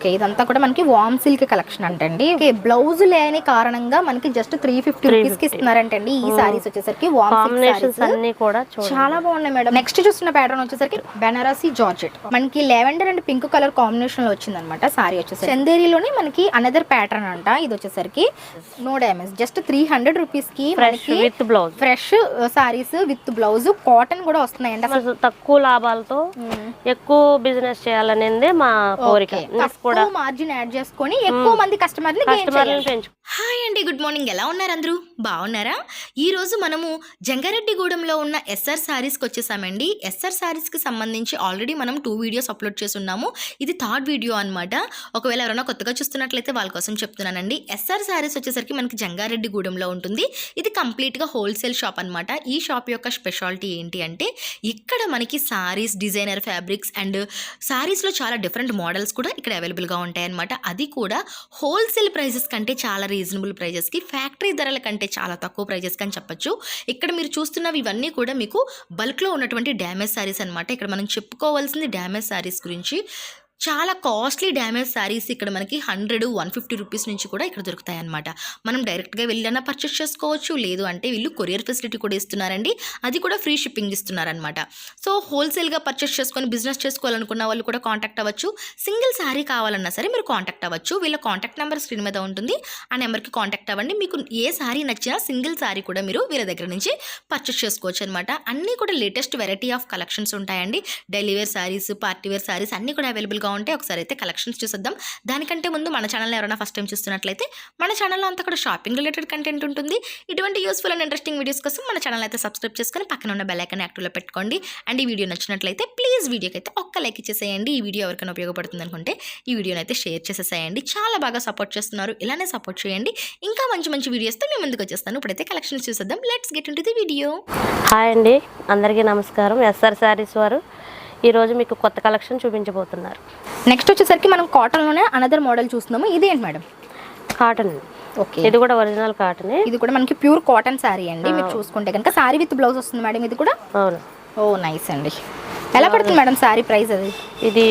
Okay, ఇదంతా కూడా మనకి వామ్ సిల్క్ కలెక్షన్ అంటండి. ఓకే, బ్లౌజ్ లేని కారణంగా మనకి జస్ట్ 350 రూపీస్ కి ఇస్తున్నారంటండి. ఈ సారీస్ వచ్చేసరికి వామ్ సిల్క్ సారీస్ అన్ని కూడా చాలా బాగున్నాయి మేడం. నెక్స్ట్ చూస్తున్న ప్యాటర్న్ వచ్చేసరికి బెనారసి జార్జెట్, మనకి lavender and pink colour combination లో వచ్చిందనమాట. సారీ వచ్చేసరికి చందేరిలోనే మనకి అనదర్ ప్యాటర్న్ అంట. ఇది వచ్చేసరికి నో డ్యామేజ్, జస్ట్ 300 రూపీస్ కి with blouse, fresh saris with blouse, cotton కూడా వస్తున్నాయండి. అసలు తక్కువ లాభాలతో ఎక్కువ బిజినెస్ చేయాలనేది మా కోరిక. కూడా మార్జిన్ యాడ్ చేసుకొని ఎక్కువ మంది కస్టమర్ని పెంచు. హాయ్ అండి, గుడ్ మార్నింగ్. ఎలా ఉన్నారు అందరూ? బాగున్నారా? ఈ రోజు మనము జంగారెడ్డిగూడెంలో ఉన్న ఎస్ఆర్ సారీస్కి వచ్చేసామండి. ఎస్ఆర్ సారీస్కి సంబంధించి ఆల్రెడీ మనం 2 వీడియోస్ అప్లోడ్ చేసి ఉన్నాము. ఇది 3rd వీడియో అనమాట. ఒకవేళ ఎవరైనా కొత్తగా చూస్తున్నట్లయితే వాళ్ళ కోసం చెప్తున్నానండి. ఎస్ఆర్ సారీస్ వచ్చేసరికి మనకి జంగారెడ్డిగూడెంలో ఉంటుంది. ఇది కంప్లీట్గా హోల్సేల్ షాప్ అనమాట. ఈ షాప్ యొక్క స్పెషాలిటీ ఏంటి అంటే ఇక్కడ మనకి సారీస్, డిజైనర్ ఫ్యాబ్రిక్స్ అండ్ సారీస్లో చాలా డిఫరెంట్ మోడల్స్ కూడా ఇక్కడ అవైలబుల్గా ఉంటాయి అనమాట. అది కూడా హోల్సేల్ ప్రైజెస్ కంటే చాలా రీజనబుల్ ప్రైజెస్కి, ఫ్యాక్టరీ ధరల కంటే చాలా తక్కువ ప్రైజెస్కి అని చెప్పొచ్చు. ఇక్కడ మీరు చూస్తున్నవి ఇవన్నీ కూడా మీకు బల్క్లో ఉన్నటువంటి డ్యామేజ్ సారీస్ అనమాట. ఇక్కడ మనం చెప్పుకోవాల్సింది డ్యామేజ్ సారీస్ గురించి. చాలా కాస్ట్లీ డ్యామేజ్ శారీస్ ఇక్కడ మనకి 100-150 రూపీస్ నుంచి కూడా ఇక్కడ దొరుకుతాయి అనమాట. మనం డైరెక్ట్గా వెళ్ళినా పర్చేస్ చేసుకోవచ్చు, లేదు అంటే వీళ్ళు కొరియర్ ఫెసిలిటీ కూడా ఇస్తున్నారండి. అది కూడా ఫ్రీ షిప్పింగ్ ఇస్తున్నారనమాట. సో హోల్సేల్గా పర్చేస్ చేసుకొని బిజినెస్ చేసుకోవాలనుకున్న వాళ్ళు కూడా కాంటాక్ట్ అవ్వచ్చు. సింగిల్ శారీ కావాలన్నా సరే మీరు కాంటాక్ట్ అవ్వచ్చు. వీళ్ళ కాంటాక్ట్ నెంబర్ స్క్రీన్ మీద ఉంటుంది. ఆ నెంబర్కి కాంటాక్ట్ అవ్వండి. మీకు ఏ శారీ నచ్చినా సింగిల్ శారీ కూడా మీరు వీళ్ళ దగ్గర నుంచి పర్చేస్ చేసుకోవచ్చు అనమాట. అన్నీ కూడా లేటెస్ట్ వెరైటీ ఆఫ్ కలెక్షన్స్ ఉంటాయండి. Daily wear saris, party wear saris అన్నీ కూడా అవైలబుల్గా ఉంటే ఒకసారి అయితే కలెక్షన్స్ చూసేద్దాం. దానికంటే ముందు మన ఛానల్ ఎవరైనా ఫస్ట్ టైం చూస్తున్నట్లయితే మన ఛానల్లో అంతా కూడా షాపింగ్ రిలేటెడ్ కంటెంట్ ఉంటుంది. ఇటువంటి యూస్ఫుల్ అండ్ ఇంట్రెస్టింగ్ వీడియోస్ కోసం మన ఛానల్ అయితే సబ్స్క్రైబ్ చేసుకొని పక్కన ఉన్న బెల్ ఐకాన్ యాక్టివ్లో పెట్టుకోండి. అండ్ ఈ వీడియో నచ్చినట్లయితే ప్లీజ్ వీడియోకి అయితే ఒక్క లైక్ ఇచ్చేసేయండి. ఈ వీడియో ఎవరికైనా ఉపయోగపడుతుంది అనుకుంటే ఈ వీడియోని అయితే షేర్ చేసేసేయండి. చాలా బాగా సపోర్ట్ చేస్తున్నారు, ఇలానే సపోర్ట్ చేయండి. ఇంకా మంచి మంచి వీడియోస్తో మేము ముందుకు వచ్చేస్తాను. ఇప్పుడైతే కలెక్షన్స్ చూసేద్దాం. Let's get into the video. Hi అండి, అందరికీ నమస్కారం. ఎస్ఆర్ సారీస్ వారు ఈరోజు మీకు కొత్త కలెక్షన్ చూపించబోతున్నారు. నెక్స్ట్ వచ్చేసరికి మనం కాటన్లోనే అనదర్ మోడల్ చూస్తున్నాము. ఇది ఏంటి మేడం? కాటన్. ఓకే, ఇది కూడా ఒరిజినల్ కాటన్. ఇది కూడా మనకి ప్యూర్ కాటన్ శారీ అండి. మీరు చూసుకుంటే కనుక శారీ విత్ బ్లౌజ్ వస్తుంది మేడం. ఇది కూడా అవును. ఓ నైస్ అండి. ఎలా పడుతుంది మేడం శారీ ప్రైస్? అది ఇది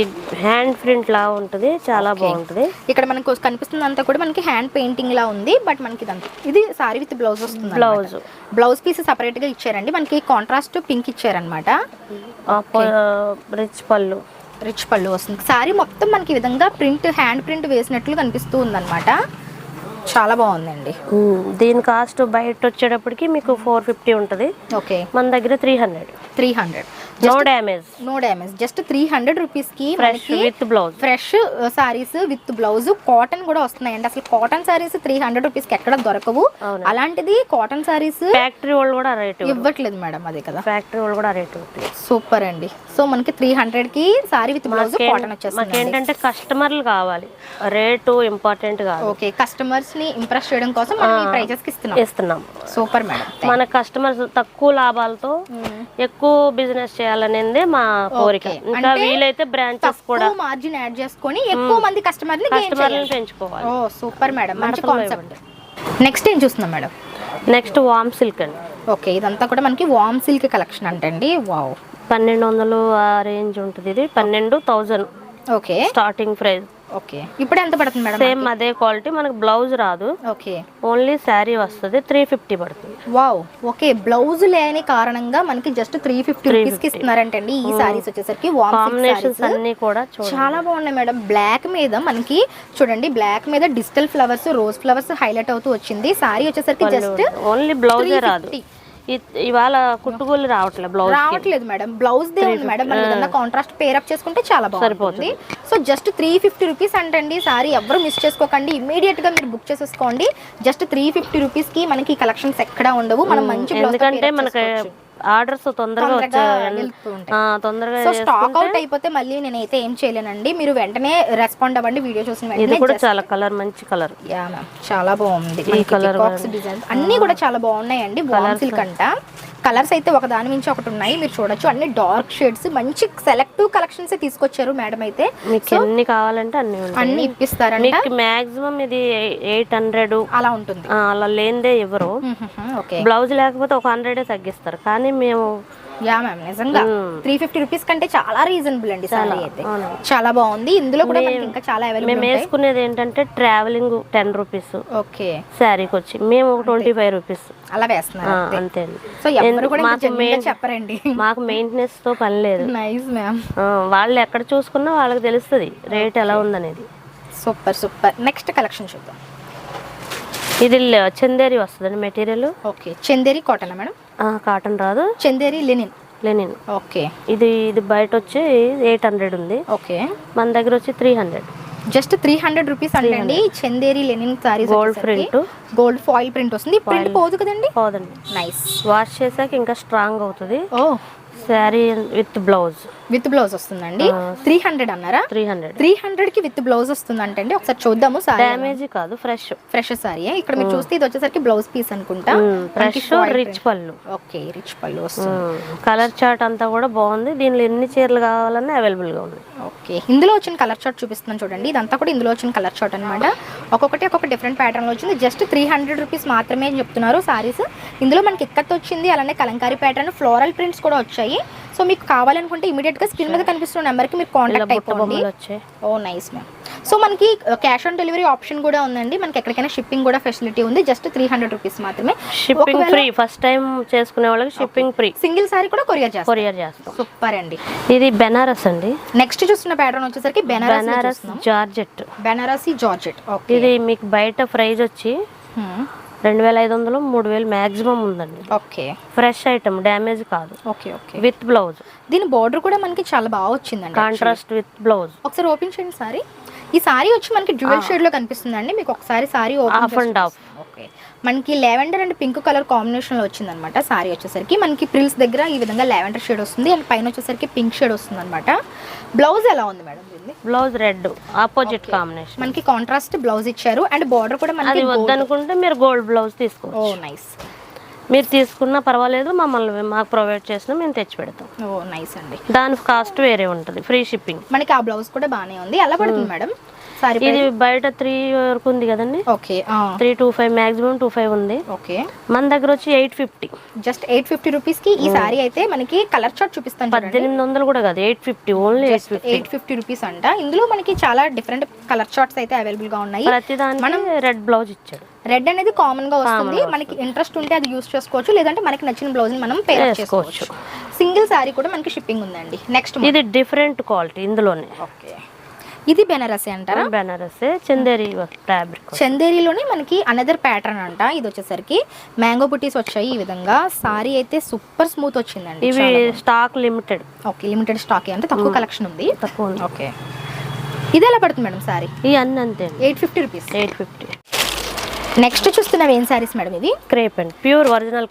హ్యాండ్ ప్రింట్ లా ఉంటుంది, చాలా బాగుంటుంది. ఇక్కడ మనకు కనిపిస్తుంది అంతా కూడా మనకి హ్యాండ్ పెయింటింగ్ లా ఉంది. బట్ మనకి ఇది శారీ విత్ బ్లౌజ్ వస్తుంది. బ్లౌజ్ పీస్ సపరేట్ గా ఇచ్చారండి. మనకి కాంట్రాస్ట్ పింక్ ఇచ్చారనమాట. రిచ్ పళ్ళు వస్తుంది. శారీ మొత్తం మనకి ఈ విధంగా ప్రింట్, హ్యాండ్ ప్రింట్ వేసినట్లు కనిపిస్తూ ఉందన్నమాట. చాలా బాగుందండి. దీని కాస్ట్ బయట వచ్చేటప్పటికి మీకు 450 ఉంటుంది. ఓకే, మన దగ్గర 300. నో డ్యామేజ్, జస్ట్ 300 రూపీస్ కి with blouse, fresh saris with blouse, cotton కూడా వస్తున్నాయండి. అసలు కాటన్ సారీస్ 300 రూపీస్ కి ఎక్కడ దొరకవు. అలాంటిది కాటన్ సారీస్ ఫ్యాక్టరీ వాళ్ళు కూడా రేట్ ఇవ్వట్లేదు మేడం. అదే కదా, ఫ్యాక్టరీ వాళ్ళు కూడా రేట్. సూపర్ అండి. సో మనకి 300 కి సారీ విత్ బ్లౌజ్ కాటన్ వచ్చేస్తుంది. ఏంటంటే కస్టమర్లు కావాలి, రేటు ఇంపార్టెంట్ కాదు. ఓకే, కస్టమర్స్ ని ఇంప్రెస్ చేయడం కోసం మనం ఈ ప్రైజెస్ కి ఇస్తున్నాం. Super madam. మన కస్టమర్స్ తక్కువ లాభాలతో ఎక్కువ బిజినెస్ చేయాలనేది మా కోరిక. ఇంకా వీలైతే బ్రాంచెస్ కూడా మార్జిన్ యాడ్ చేసుకొని ఎక్కువ మంది కస్టమర్ని పెంచుకోవాలి. ఓ సూపర్ మేడం, మంచి కాన్సెప్ట్. నెక్స్ట్ ఏం చూస్తున్నాం మేడం? నెక్స్ట్ వామ్ సిల్క్ అండి. ఓకే, ఇదంతా కూడా మనకి వామ్ సిల్క్ కలెక్షన్ అంటండి. వావ్, 1200 ఆ రేంజ్ ఉంటుంది. ఇది 12,000 ఓకే స్టార్టింగ్ ప్రైస్. ఓకే, ఇప్పుడు ఎంత పడుతుంది మేడం? సేమ్ అదే క్వాలిటీ, మనకు బ్లౌజ్ రాదు. ఓకే, ఓన్లీ శారీ వస్తుంది. 350 పడుతుంది. వావ్, ఓకే, బ్లౌజ్ లేని కారణంగా మనకి జస్ట్ 350 రూపీస్ కి ఇస్తున్నారంటండి. ఈ సారీస్ వచ్చేసరికి కాంబినేషన్స్ అన్ని కూడా చాలా బాగున్నాయి మేడం. బ్లాక్ మీద మనకి చూడండి, బ్లాక్ మీద digital flowers, rose flowers highlight అవుతూ వచ్చింది. సారీ వచ్చేసరికి జస్ట్ ఓన్లీ బ్లౌజే రాదు. ఇవాళ కుట్టుగోలు రావట్లేదు మేడం. బ్లౌజ్ దే ఉంది మేడం. మనం ఏదైనా కాంట్రాస్ట్ పేర్ అప్ చేసుకుంటే చాలా బాగుంటుంది. సో జస్ట్ 350 రూపీస్ అంటండి. సారీ ఎవరు మిస్ చేసుకోకండి, ఇమీడియట్ గా మీరు బుక్ చేసేసుకోండి. జస్ట్ 350 రూపీస్ కి మనకి కలెక్షన్స్ ఎక్కడా ఉండవు. మనం మంచి ఎందుకంటే మనకి ఆర్డర్స్ తొందరగా స్టాక్ అవుట్ అయిపోతే మళ్ళీ నేనైతే ఏం చేయలేనండి. మీరు వెంటనే రెస్పాండ్ అవ్వండి వీడియో చూసిన వెంటనే. ఇది కూడా చాలా కలర్, మంచి కలర్. యా మ్యామ్, చాలా బాగుంది. ఈ కలర్ డిజైన్స్ అన్ని కూడా చాలా బాగున్నాయండి. వామ్ సిల్క్ అంట. కలర్స్ అయితే ఒక దాని మించి ఒకటి ఉన్నాయి. మీరు చూడొచ్చు, అన్ని డార్క్ షేడ్స్, మంచి సెలెక్టివ్ కలెక్షన్స్ తీసుకోచ్చారు మేడం. అయితే మీకు ఎన్ని కావాలంటే అన్ని ఇప్పిస్తారండి. మాక్సిమం ఇది 800 అలా ఉంటుంది. అలా లేనిదే ఎవరు. బ్లౌజ్ లేకపోతే ఒక 100 తగ్గిస్తారు. కానీ మేము యా మ్యామ్ నిజంగా 350 రూపీస్ కంటే చాలా రీజనబుల్ అండి సారీ అయితే. చాలా బాగుంది. ఇందులో కూడా మనకి ఇంకా చాలా అవైలబుల్ మేము వేసుకునేది ఏంటంటే ట్రావెలింగ్ 10 రూపీస్ ఓకే శారీకి వచ్చి, మేము 25 రూపీస్ అలా వేస్తున్నారు అంతే. సో ఎవరు కూడా చెప్పరండి, మాకు మెయింటెనెన్స్ తో పని లేదు. Nice ma'am. వాళ్ళు ఎక్కడ చూసుకున్నా వాళ్ళకి తెలుస్తుంది రేట్ ఎలా ఉందనేది. Super super. నెక్స్ట్ కలెక్షన్ చూద్దాం. ఇది చందేరి వస్తుందండి material. Okay Chanderi cotton madam? Cotton రాదు, చందేరి లెనిన్. ఓకే ఇది బయట వచ్చి 800 ఉంది. ఓకే మన దగ్గర వచ్చి 300. జస్ట్ 300 రూపీస్ అండి. Chanderi linen saris, gold print, gold foil print వస్తుంది. ప్రింట్ పోదు కదండి? పోదండి. నైస్. వాష్ చేసాక ఇంకా స్ట్రాంగ్ అవుతుంది. ఓ శారీ విత్ బ్లౌజ్ వస్తుందండి. 300 అన్నారా? 300 కి విత్ బ్లౌజ్ వస్తుందంటే అండి. ఒకసారి చూద్దాము. డ్యామేజ్ కాదు, ఫ్రెష్ సారీ. ఇక్కడ మీరు చూస్తే ఇది వచ్చేసరికి బ్లౌజ్ పీస్ అనుకుంటా. ఫ్రెష్ రిచ్ పళ్ళు. ఓకే రిచ్ పళ్ళు వస్తుంది. కలర్ చార్ట్ అంతా కూడా బాగుంది. దీనిలో ఎన్ని చీరలు కావాలన్నా అవైలబుల్ గా ఉంది. ఓకే ఇందులో వచ్చిన కలర్ చార్ట్ చూపిస్తున్నాను చూడండి. ఇదంతా కూడా ఇందులో వచ్చిన కలర్ చార్ట్ అనమాట. ఒక్కొక్క డిఫరెంట్ ప్యాటర్న్ లో వచ్చింది. జస్ట్ 300 రూపీస్ మాత్రమే అని చెప్తున్నారు సారీస్. ఇందులో మనకి ఇక్కత్ వచ్చింది, అలానే కలంకారీ ప్యాటర్న్, ఫ్లోరల్ ప్రింట్స్ కూడా వచ్చాయి. సో మీకు కావాలనుకుంటే ఇమీడియట్ గా స్క్రీన్ మీద కనిపిస్తున్న నెంబర్ కి మీరు కాంటాక్ట్ అయిపోండి. ఓ నైస్ మ్యామ్. సో మనకి క్యాష్ ఆన్ డెలివరీ ఆప్షన్ కూడా ఉందండి. మనకి ఎక్కడికైనా షిప్పింగ్ కూడా ఫెసిలిటీ ఉంది. జస్ట్ 300 రూపీస్ మాత్రమే. Shipping free. ఫస్ట్ టైం చేసుకునే వాళ్ళకి షిప్పింగ్ ఫ్రీ. సింగిల్ సారీ కూడా కొరియర్ చేస్తాం. సూపర్ అండి. ఇది బెనారస్ అండి. నెక్స్ట్ చూస్తున్న ప్యాటర్న్ వచ్చేసరికి బెనారస్ జార్జెట్. బెనారసీ జార్జెట్. ఇది మీకు బయట ప్రైస్ వచ్చి 2500 3000 మాక్సిమం ఉందండి. ఓకే ఫ్రెష్ ఐటమ్, డ్యామేజ్ కాదు. Okay with blouse. దీని బార్డర్ కూడా మనకి చాలా బాగా వచ్చిందండి. Contrast with blouse. ఒకసారి ఓపెన్ చేయండి సారీ. ఈ సారీ వచ్చి మనకి డ్యూయల్ షేడ్ లో కనిపిస్తుందండి. మీకు ఒకసారి sari half and half. Okay మనకి lavender and pink colour combination లో వచ్చింది అనమాట. సారీ వచ్చేసరికి మనకి ప్రిల్స్ దగ్గర ఈ విధంగా లావెండర్ షేడ్ వస్తుంది, అండ్ పైన వచ్చేసరికి పింక్ షేడ్ వస్తుంది అనమాట. బ్లౌజ్ ఎలా ఉంది madam? Blouse red opposite combination. మనకి కాంట్రాస్ట్ బ్లౌజ్ ఇచ్చారు, అండ్ బార్డర్ కూడా మనకి వద్దనుకుంటే మీరు గోల్డ్ బ్లౌజ్ తీసుకోవచ్చు. ఓ నైస్. మీరు తీసుకున్నా పర్వాలేదు, మమ్మల్ని మాకు ప్రొవైడ్ చేసినా మేము తెచ్చి పెడతాం. ఓ నైస్ అండి. దాని కాస్ట్ వేరే ఉంటుంది, ఫ్రీ షిప్పింగ్. మనకి ఆ బ్లౌజ్ కూడా బాగానే ఉంది. ఎలా పడుతుంది మేడం? ఇది బయట 3 వరకు ఉంది కదండి. ఓకే 325 మాక్సిమం 25 ఉంది. ఓకే మన దగ్గర వచ్చి 850. జస్ట్ 850 రూపీస్ కి ఈ సారీ అయితే మనకి కలర్ చార్ట్ చూపిస్తాను. 1800 కూడా కాదు, 850 ఓన్లీ. 850 రూపీస్ అంట. ఇందులో మనకి చాలా డిఫరెంట్ కలర్ చార్ట్స్ అయితే అవైలబుల్ గా ఉన్నాయి. ప్రతిదానికి మనం రెడ్ బ్లౌజ్ ఇచ్చాడు. రెడ్ అనేది కామన్ గా వస్తుంది. మనకి ఇంట్రెస్ట్ ఉంటే అది యూస్ చేసుకోవచ్చు, లేదంటే మనకి నచ్చిన బ్లౌజ్ మనం పేర్ చేసుకోవచ్చు. సింగిల్ సారీ కూడా మనకి షిప్పింగ్ ఉందండి. నెక్స్ట్ ఇది డిఫరెంట్ క్వాలిటీ ఇందులోనే. ఓకే ఇది బెనారసీ అంటారా? బెనారసీ చందేరి ఫ్యాబ్రిక్. చందేరిలోనే మనకి అనదర్ ప్యాటర్న్ అంట. ఇది వచ్చేసరికి మ్యాంగో బుటీస్ వచ్చాయి ఈ విధంగా. సారీ అయితే సూపర్ స్మూత్ వచ్చిందండి. ఇవి stock limited. Okay limited stock అంటే తక్కువ కలెక్షన్ ఉంది. తక్కువ ఉంది. ఓకే ఇది ఎలా పడుతుంది మేడం సారీ? ఈ అన్ని అంతే 850 రూపీస్. 850. నెక్స్ట్ చూస్తున్నవి ఏం సారీస్ మేడం? ఇది క్రేప్ అండి, ప్యూర్ ఒరిజినల్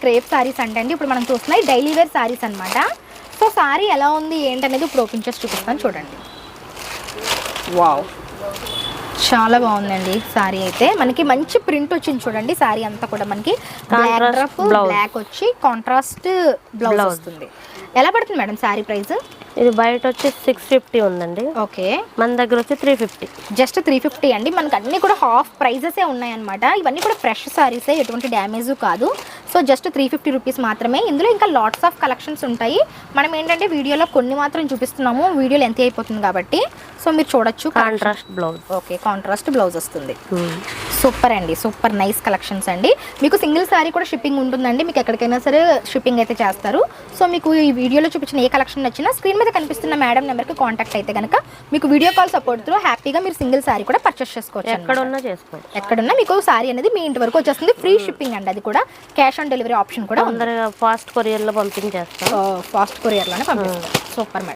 క్రేప్ సారీస్ అంటే ఇప్పుడు మనం చూస్తున్నాయి డైలీ వేర్ సారీస్ అనమాట. సో సారీ ఎలా ఉంది ఏంటనేది ఇప్పుడు ఓపెన్ చేసి చూపిస్తాను చూడండి. వావ్ చాలా బాగుందండి సారీ అయితే. మనకి మంచి ప్రింట్ వచ్చింది చూడండి. సారీ అంతా కూడా మనకి బ్లాక్ వచ్చి కాంట్రాస్ట్ బ్లౌజ్ వస్తుంది. ఎలా పడుతుంది మేడం సారీ ప్రైస్? ఇది బయట వచ్చి 650 ఉందండి. ఓకే మన దగ్గర వచ్చి 350. జస్ట్ 350 అండి. మనకి అన్ని కూడా హాఫ్ ప్రైజెసే ఉన్నాయన్నమాట. ఇవన్నీ కూడా ఫ్రెష్ సారీసే, ఎటువంటి డ్యామేజ్ కాదు. సో జస్ట్ 350 రూపీస్ మాత్రమే. ఇందులో ఇంకా లాట్స్ ఆఫ్ కలెక్షన్స్ ఉంటాయి. మనం ఏంటంటే వీడియోలో కొన్ని మాత్రం చూపిస్తున్నాము, వీడియోలో ఎంత అయిపోతుంది కాబట్టి. సో మీరు చూడొచ్చు. Contrast blouse. Okay contrast blouse వస్తుంది. సూపర్ అండి, సూపర్ నైస్ కలెక్షన్స్ అండి. మీకు సింగిల్ సారీ కూడా షిప్పింగ్ ఉంటుందండి. మీకు ఎక్కడికైనా సరే షిప్పింగ్ అయితే చేస్తారు. సో మీకు ఈ వీడియోలో చూపించిన ఏ కలెక్షన్ నచ్చినా స్క్రీన్ మీద కనిపిస్తున్న మేడం నెంబర్కి కాంటాక్ట్ అయితే కనుక మీకు వీడియో కాల్ సపోర్ట్ త్రూ హ్యాపీగా మీరు సింగిల్ సారీ కూడా పర్చేస్ చేసుకోవచ్చు. ఎక్కడున్నా చేసుకోవచ్చు. ఎక్కడున్నా మీకు సారీ అనేది మీ ఇంటి వరకు వచ్చేస్తుంది. ఫ్రీ షిప్పింగ్ అండి. అది కూడా క్యాష్ ఆన్ డెలివరీ ఆప్షన్ కూడా ఫాస్ట్ కొరియర్లో పంపించేస్తాం. ఫాస్ట్ కొరియర్లోనే పంపిస్తాం. Super madam.